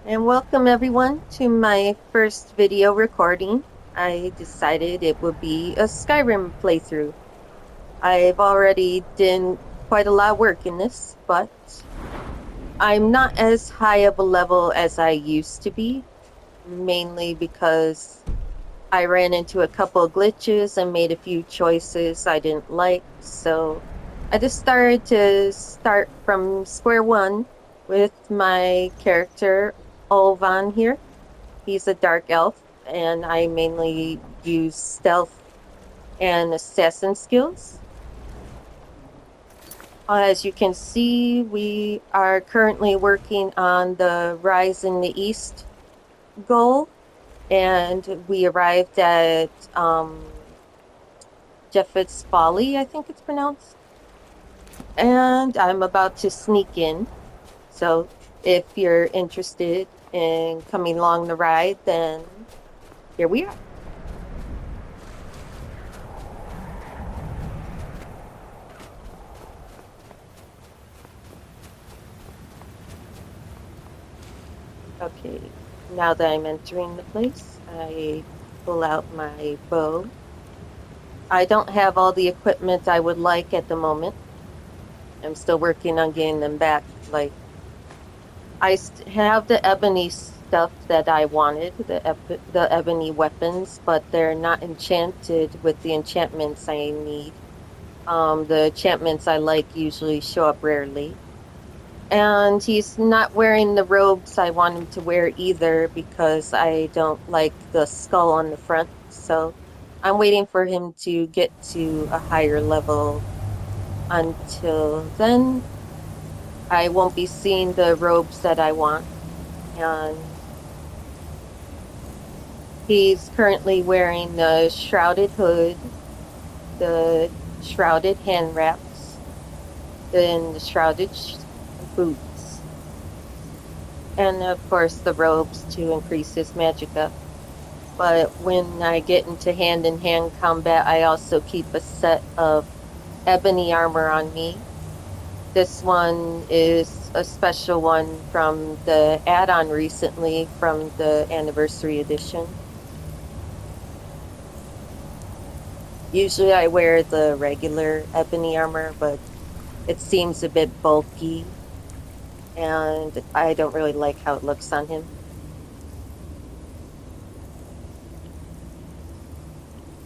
And welcome everyone to my first video recording. I decided it would be a Skyrim playthrough. I've already done quite a lot of work in this, but I'm not as high of a level as I used to be, mainly because I ran into a couple of glitches and made a few choices I didn't like, so I just started to start from square one with my character Ulvon here. He's a dark elf, and I mainly use stealth and assassin skills. As you can see, we are currently working on the Rise in the East goal, and we arrived at Japhet's Folly, I think it's pronounced. And I'm about to sneak in. So if you're interested in coming along the ride, then here we are. Okay, now that I'm entering the place, I pull out my bow. I don't have all the equipment I would like at the moment. I'm still working on getting them back. Like, I have the ebony stuff that I wanted, the ebony weapons, but they're not enchanted with the enchantments I need. The enchantments I like usually show up rarely. And he's not wearing the robes I want him to wear either because I don't like the skull on the front. So I'm waiting for him to get to a higher level. Until then, I won't be seeing the robes that I want. And he's currently wearing the shrouded hood, the shrouded hand wraps, then the shrouded boots, and of course the robes to increase his magicka. But when I get into hand-in-hand combat, I also keep a set of ebony armor on me. This one is a special one from the add-on recently from the anniversary edition. Usually I wear the regular ebony armor, but it seems a bit bulky, and I don't really like how it looks on him.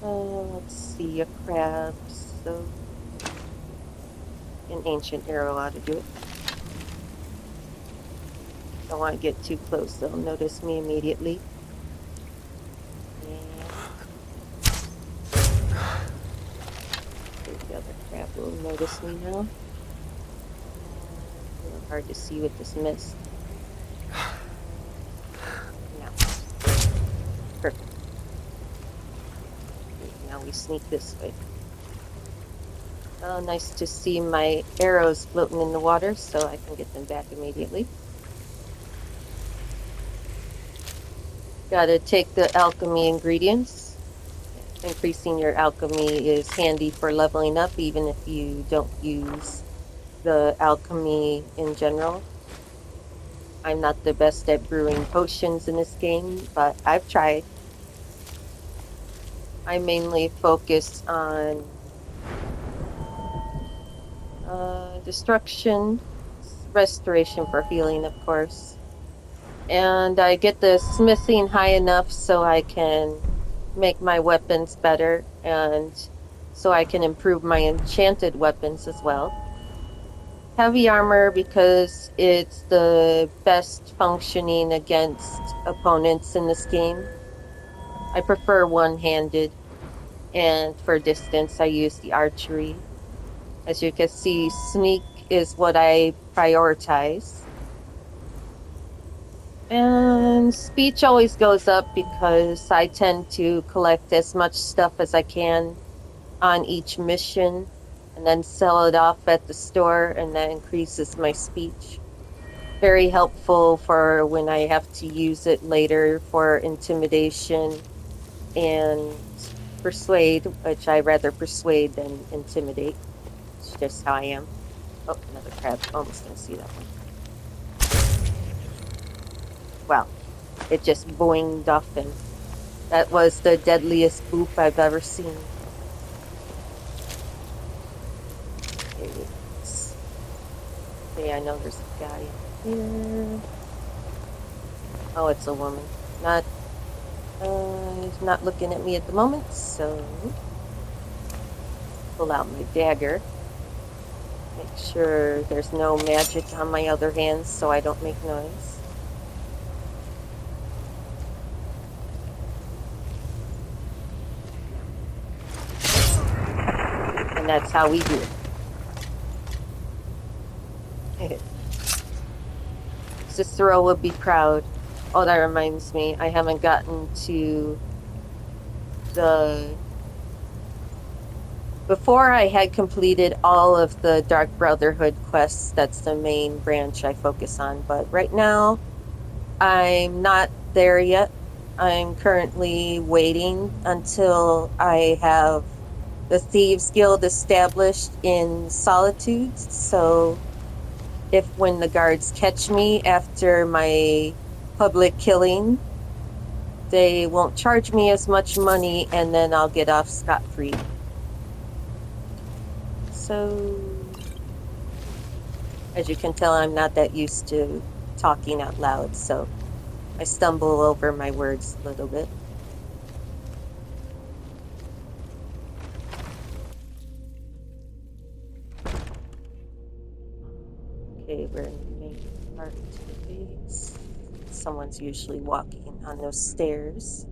Let's see, a crab, so an ancient arrow ought to do it. Don't want to get too close, they'll notice me immediately. And the other crab will notice me now. A little hard to see with this mist. Now, perfect. Now we sneak this way. Oh, nice to see my arrows floating in the water, so I can get them back immediately. Gotta take the alchemy ingredients. Increasing your alchemy is handy for leveling up, even if you don't use the alchemy in general. I'm not the best at brewing potions in this game, but I've tried. I mainly focus on destruction, restoration for healing, of course. And I get the smithing high enough so I can make my weapons better, and so I can improve my enchanted weapons as well. Heavy armor because it's the best functioning against opponents in this game. I prefer one-handed, and for distance I use the archery. As you can see, sneak is what I prioritize. And speech always goes up because I tend to collect as much stuff as I can on each mission and then sell it off at the store, and that increases my speech. Very helpful for when I have to use it later for intimidation and persuade, which I rather persuade than intimidate. It's just how I am. Oh, another crab. Almost didn't see that one. Well, it just boinged off him. That was the deadliest boop I've ever seen. Okay, okay, I know there's a guy in here. Oh, it's a woman. He's not looking at me at the moment, so pull out my dagger. Make sure there's no magic on my other hands so I don't make noise. And that's how we do it. Cicero would be proud. Oh, that reminds me, I haven't gotten to the... Before I had completed all of the Dark Brotherhood quests, that's the main branch I focus on, but right now I'm not there yet. I'm currently waiting until I have the Thieves Guild established in Solitudes, so if when the guards catch me after my public killing, they won't charge me as much money and then I'll get off scot-free. So, as you can tell, I'm not that used to talking out loud, so I stumble over my words a little bit. Okay, we're in the main part of the base. Someone's usually walking on those stairs.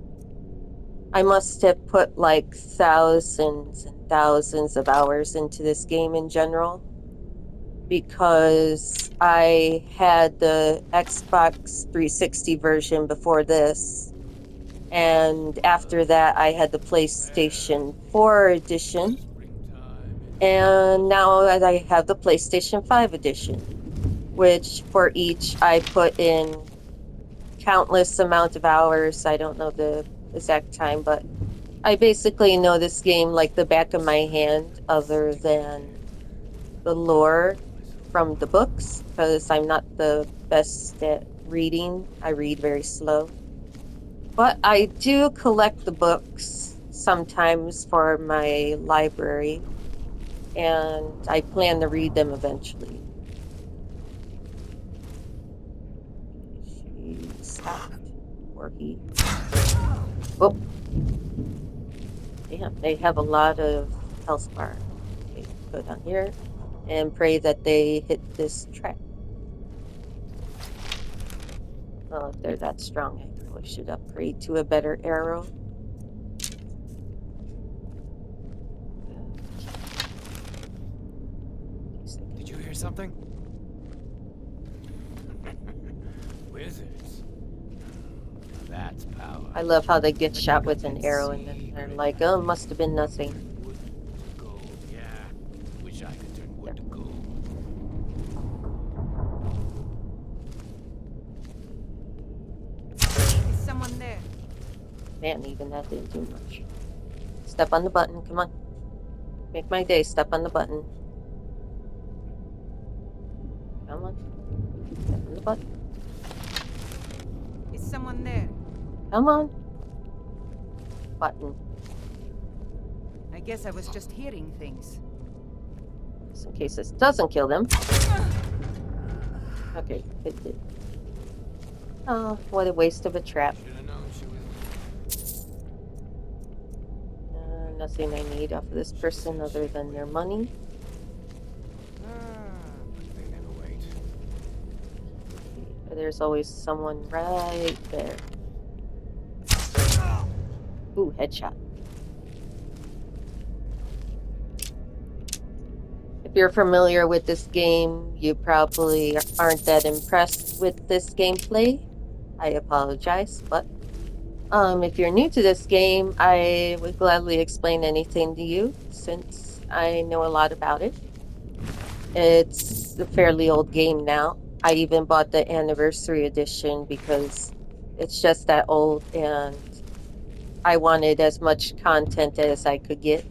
I must have put like thousands and thousands of hours into this game in general, because I had the Xbox 360 version before this, and after that I had the PlayStation 4 edition, and now I have the PlayStation 5 edition, which for each I put in countless amount of hours. I don't know the exact time, but I basically know this game like the back of my hand, other than the lore from the books, because I'm not the best at reading. I read very slow. But I do collect the books sometimes for my library, and I plan to read them eventually. She stopped, or he... Oh, damn, they have a lot of health bar. Okay, go down here and pray that they hit this trap. Well, if they're that strong, I probably should upgrade to a better arrow. Did you hear something? Wizards. That's power. I love how they get shot with an arrow and then they're like, oh, must have been nothing. Wood to gold, yeah. Wish I could turn wood to gold. Is someone there? Man, even that didn't do much. Step on the button, come on. Make my day, step on the button. Come on. Step on the button. Is someone there? Come on. Button. I guess I was just hearing things. Just in case this doesn't kill them. Okay, it did. Oh, what a waste of a trap. Nothing I need off of this person other than their money. They never wait. There's always someone right there. Ooh, headshot. If you're familiar with this game, you probably aren't that impressed with this gameplay. I apologize, but if you're new to this game, I would gladly explain anything to you, since I know a lot about it. It's a fairly old game now. I even bought the anniversary edition because it's just that old, and I wanted as much content as I could get.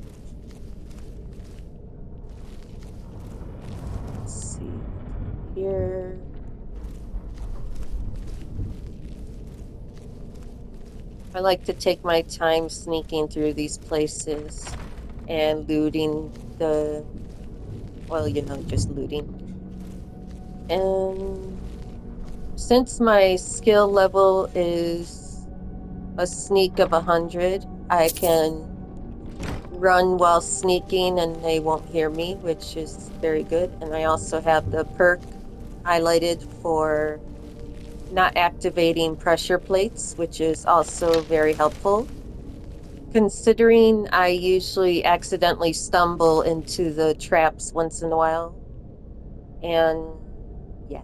Let's see here. I like to take my time sneaking through these places and looting the, well, just looting. And since my skill level is a sneak of 100, I can run while sneaking and they won't hear me, which is very good. And I also have the perk highlighted for not activating pressure plates, which is also very helpful. Considering I usually accidentally stumble into the traps once in a while. And yeah.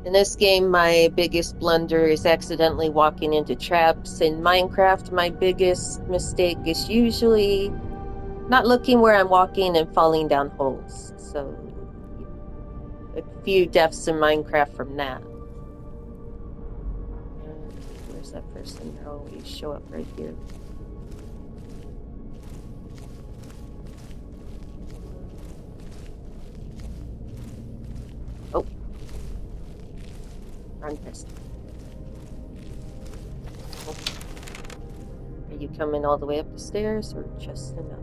In this game, my biggest blunder is accidentally walking into traps. In Minecraft, my biggest mistake is usually not looking where I'm walking and falling down holes. So, yeah. A few deaths in Minecraft from that. And where's that person? They always show up right here. Oh. Wrong person. Oh. Are you coming all the way up the stairs or just enough?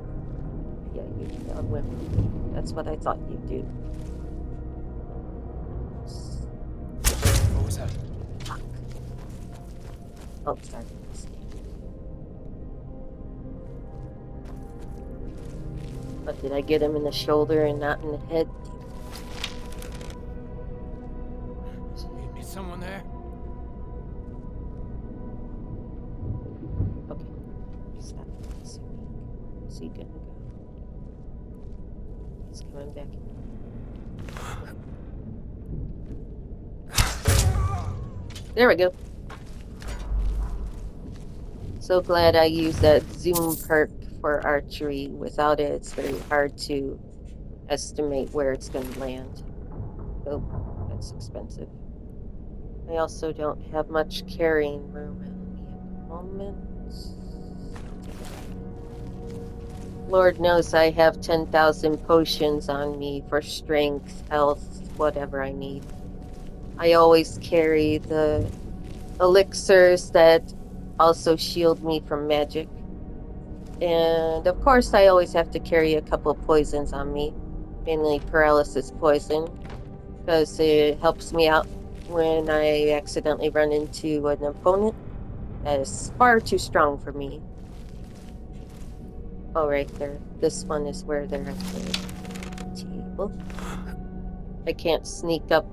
Yeah, you went with me. That's what I thought you'd do. What was that? Fuck. Oh, sorry. But did I get him in the shoulder and not in the head? Is someone there? Okay. Stop. Is he gonna go? He's coming back. There we go. So glad I used that zoom perk for archery. Without it, it's very hard to estimate where it's going to land. Oh, that's expensive. I also don't have much carrying room on me at the moment. Lord knows I have 10,000 potions on me for strength, health, whatever I need. I always carry the elixirs that also shield me from magic. And of course, I always have to carry a couple of poisons on me, mainly paralysis poison, because it helps me out when I accidentally run into an opponent that is far too strong for me. Oh, right there. This one is where they're at the table. I can't sneak up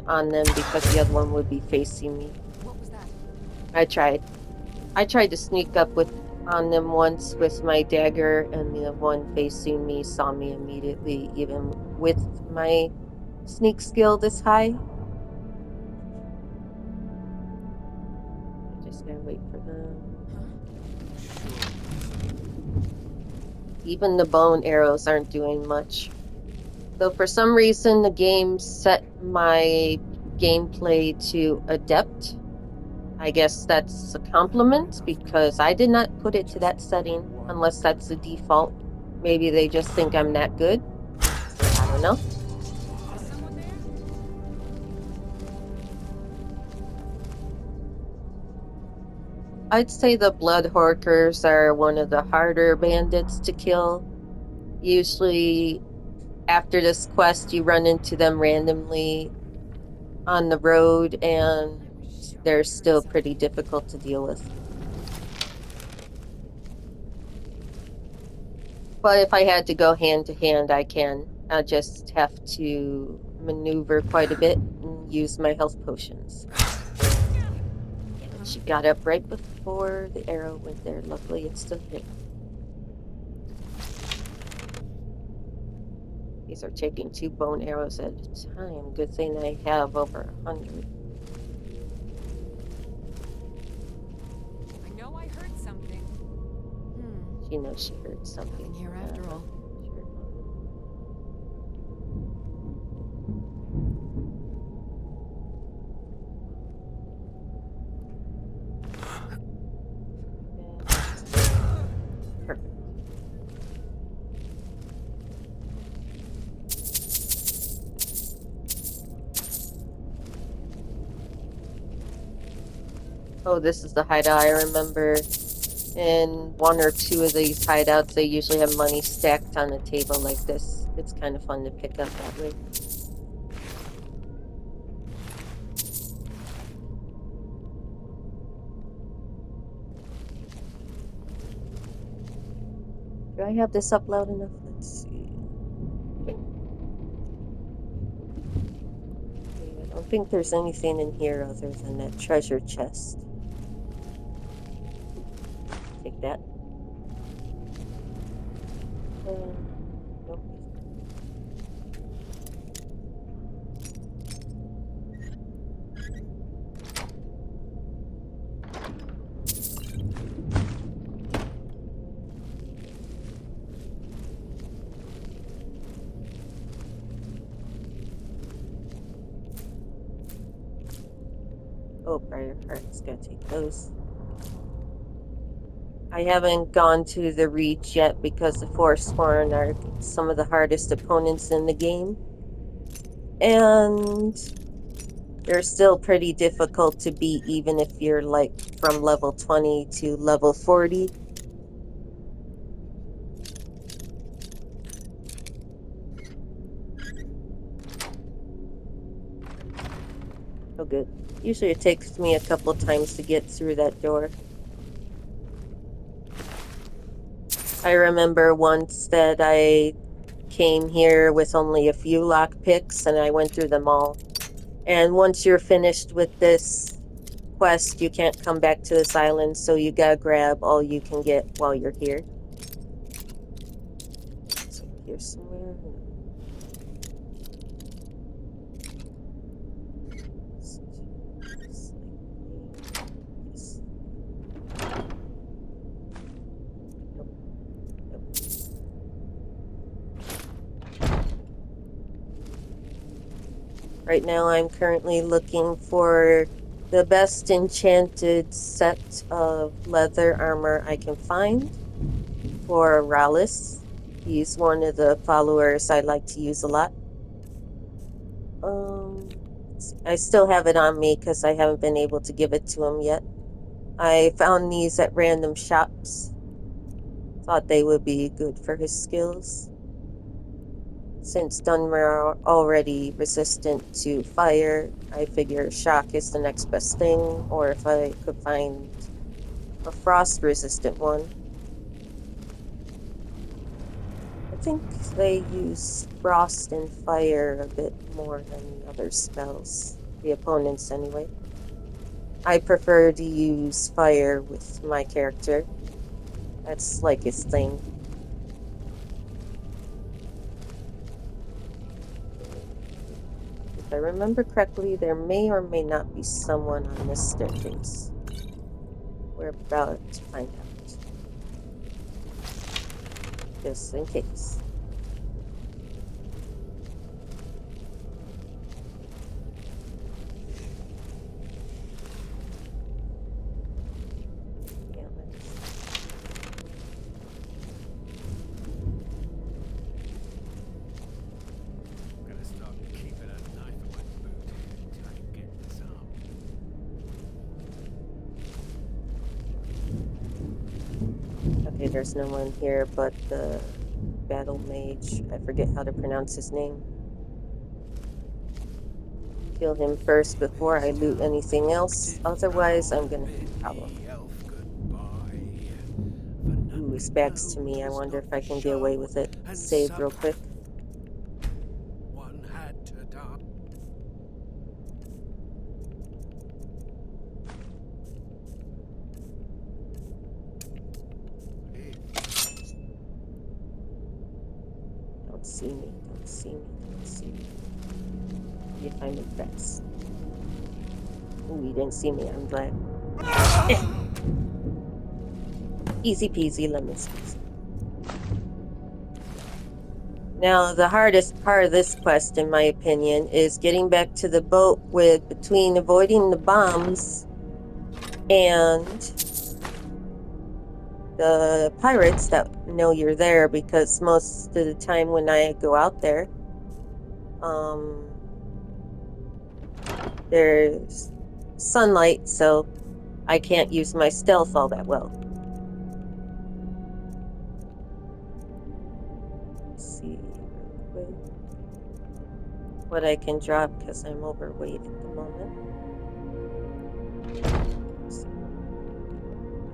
on them because the other one would be facing me. What was that? I tried. I tried to sneak up on them once with my dagger, and the one facing me saw me immediately, even with my sneak skill this high. I just gotta wait for them. Even the bone arrows aren't doing much. Though for some reason the game set my gameplay to adept. I guess that's a compliment because I did not put it to that setting unless that's the default. Maybe they just think I'm that good. I don't know. Is someone there? I'd say the Blood Horkers are one of the harder bandits to kill. Usually after this quest you run into them randomly on the road and they're still pretty difficult to deal with. But if I had to go hand to hand, I can. I'll just have to maneuver quite a bit and use my health potions. And she got up right before the arrow went there. Luckily, it still hit. These are taking 2 bone arrows at a time. Good thing I have over 100. I know I heard something. She knows she heard something. Nothing here after all. Sure. Perfect. Oh, this is the hideout. I remember in one or two of these hideouts, they usually have money stacked on a table like this. It's kind of fun to pick up that way. Do I have this up loud enough? Let's see. Okay, I don't think there's anything in here other than that treasure chest. Take that. Nope. Oh, briar hearts. Gotta take those. I haven't gone to the Reach yet because the Forsworn are some of the hardest opponents in the game. And they're still pretty difficult to beat even if you're like from level 20 to level 40. Oh good. Usually it takes me a couple times to get through that door. I remember once that I came here with only a few lockpicks and I went through them all. And once you're finished with this quest, you can't come back to this island, so you gotta grab all you can get while you're here. So here somewhere. Right now I'm currently looking for the best enchanted set of leather armor I can find for Rallis. He's one of the followers I like to use a lot. I still have it on me because I haven't been able to give it to him yet. I found these at random shops. Thought they would be good for his skills. Since Dunmer are already resistant to fire, I figure shock is the next best thing, or if I could find a frost-resistant one. I think they use frost and fire a bit more than the other spells, the opponents anyway. I prefer to use fire with my character. That's like his thing. If I remember correctly, there may or may not be someone on this staircase. We're about to find out. Just in case. Okay, there's no one here but the battle mage. I forget how to pronounce his name. Kill him first before I loot anything else. Otherwise, I'm gonna have a problem. Ooh, his back's to me. I wonder if I can get away with it. Save real quick. One had to die. Don't see me, don't see me, don't see me. If I move fast. Ooh, you didn't see me, I'm glad. Easy peasy, lemon squeezy. Now, the hardest part of this quest, in my opinion, is getting back to the boat with between avoiding the bombs and the pirates that know you're there, because most of the time when I go out there, there's sunlight, so I can't use my stealth all that well. Let's see real quick what I can drop because I'm overweight at the moment. Let's see.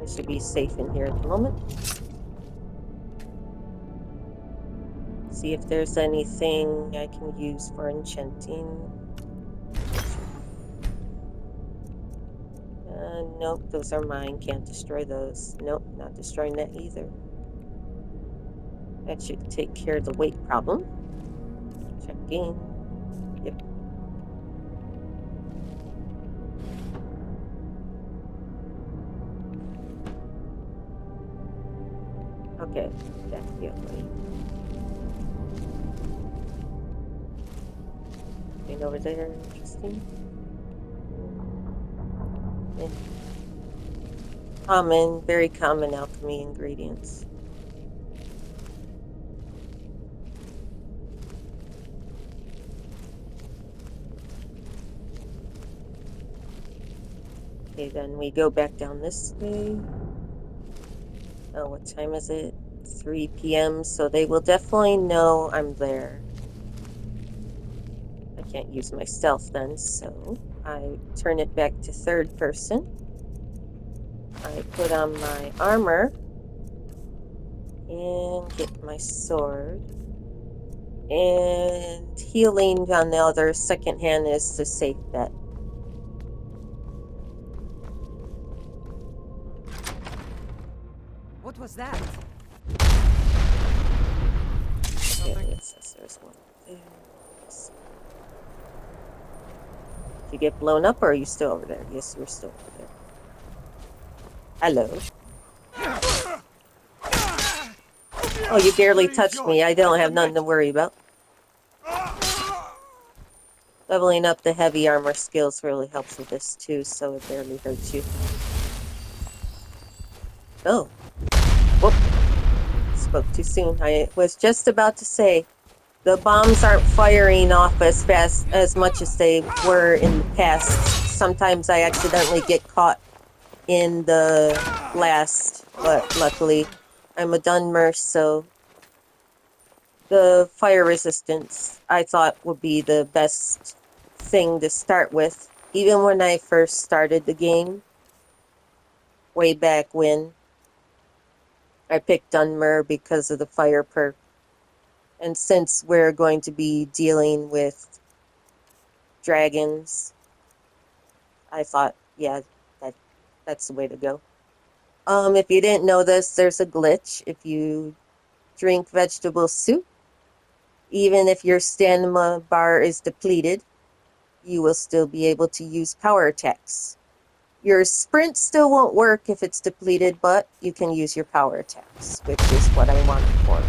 I should be safe in here at the moment. See if there's anything I can use for enchanting. Nope, those are mine. Can't destroy those. Nope, not destroying that either. That should take care of the weight problem. Checking. Yep. Okay, back the other way. Nothing over there. Interesting. Yeah. Common, very common alchemy ingredients. Okay, then we go back down this way. Oh, what time is it? 3 p.m. So they will definitely know I'm there. I can't use my stealth then, so I turn it back to third person. I put on my armor and get my sword. And healing on the other second hand is the safe bet. What was that? Okay, it says there's one there. Let's see. Did you get blown up or are you still over there? Yes, you're still over there. Hello. Oh, you barely touched me. I don't have nothing to worry about. Leveling up the heavy armor skills really helps with this too, so it barely hurts you. Oh. Whoop. Spoke too soon. I was just about to say, the bombs aren't firing off as fast as much as they were in the past. Sometimes I accidentally get caught in the blast, but luckily I'm a Dunmer, so the fire resistance I thought would be the best thing to start with. Even when I first started the game, way back when, I picked Dunmer because of the fire perk. And since we're going to be dealing with dragons, I thought, yeah, that's the way to go. If you didn't know this, there's a glitch. If you drink vegetable soup, even if your stamina bar is depleted, you will still be able to use power attacks. Your sprint still won't work if it's depleted, but you can use your power attacks, which is what I want for.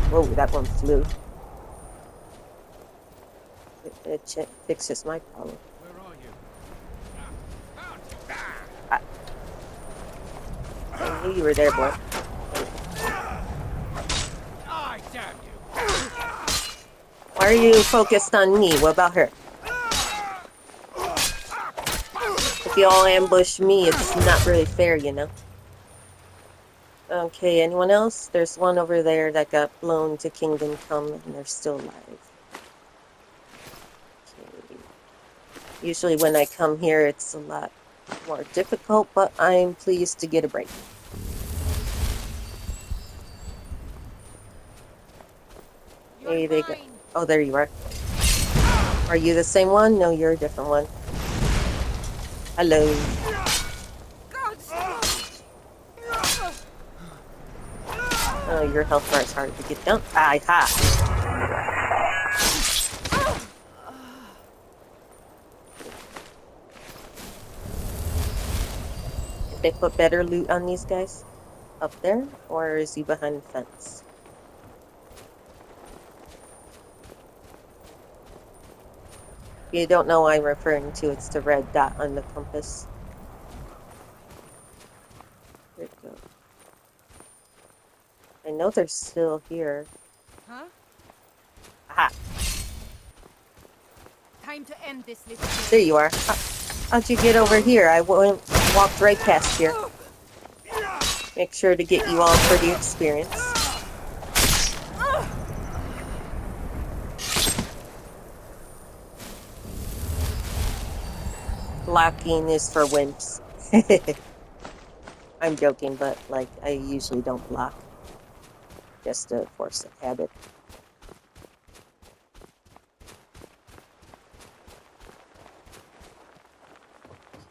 Whoa, that one flew. It fixes my problem. Where are you? I knew you were there, boy. I damn you! Why are you focused on me? What about her? If you all ambush me, it's not really fair, you know? Okay, anyone else? There's one over there that got blown to Kingdom Come, and they're still alive. Okay. Usually when I come here, it's a lot more difficult, but I'm pleased to get a break. Hey, they go. Oh, there you are. Are you the same one? No, you're a different one. Hello. Oh, your health bar is hard to get down. Ah, ha. Did they put better loot on these guys? Up there? Or is he behind the fence? If you don't know what I'm referring to, it's the red dot on the compass. There it goes. I know they're still here. Huh? Aha, Time to end this little there game. you are. How'd you get over here? I walked right past here. Make sure to get you all for the experience. Blocking is for wimps. I'm joking, but like I usually don't block. Just to force a habit.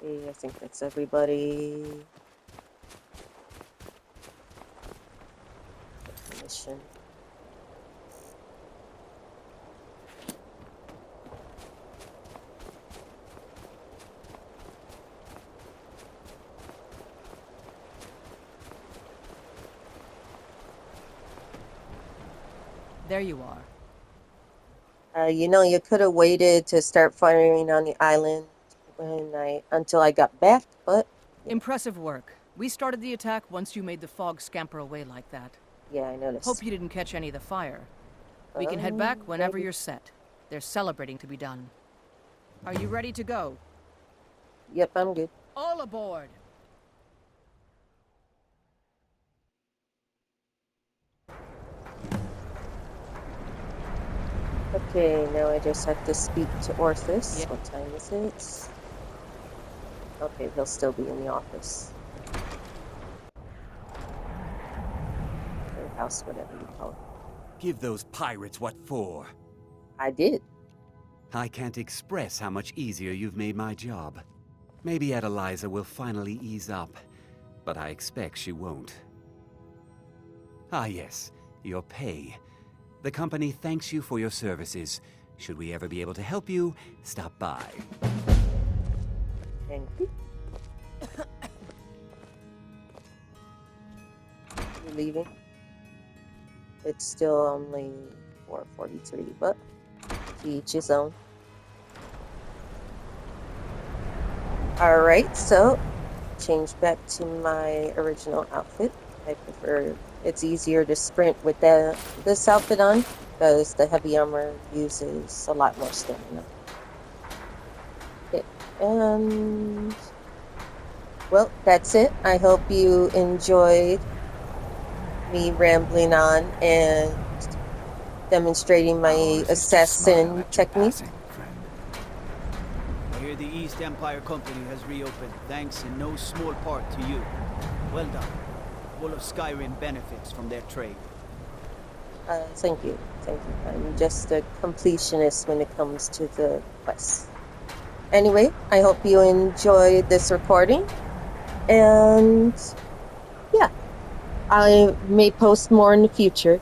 Okay, I think that's everybody. Mission. There you are. You could have waited to start firing on the island until I got back, but Impressive work. We started the attack once you made the fog scamper away like that. yeah, I noticed. Hope you didn't catch any of the fire. We can head back whenever Maybe. you're set. There's celebrating to be done. Are you ready to go? Yep, I'm good. All aboard! Okay, now I just have to speak to Orthus. Yeah. What time is it? Okay, he'll still be in the office. Or house, whatever you call it. Give those pirates what for. I did. I can't express how much easier you've made my job. Maybe Adeliza will finally ease up, but I expect she won't. Ah yes, your pay. The company thanks you for your services. Should we ever be able to help you, stop by. Thank you. You leaving? It's still only 4:43, but to each his own. Alright, so change back to my original outfit. I prefer it's easier to sprint with this outfit on because the heavy armor uses a lot more stamina. Okay, and well, that's it. I hope you enjoyed me rambling on and demonstrating my Always is to smile assassin at your technique. passing, friend. I hear the East Empire Company has reopened, thanks in no small part to you. Well done. All of Skyrim benefits from their trade. Thank you. Thank you. I'm just a completionist when it comes to the quests. Anyway, I hope you enjoyed this recording. And yeah, I may post more in the future.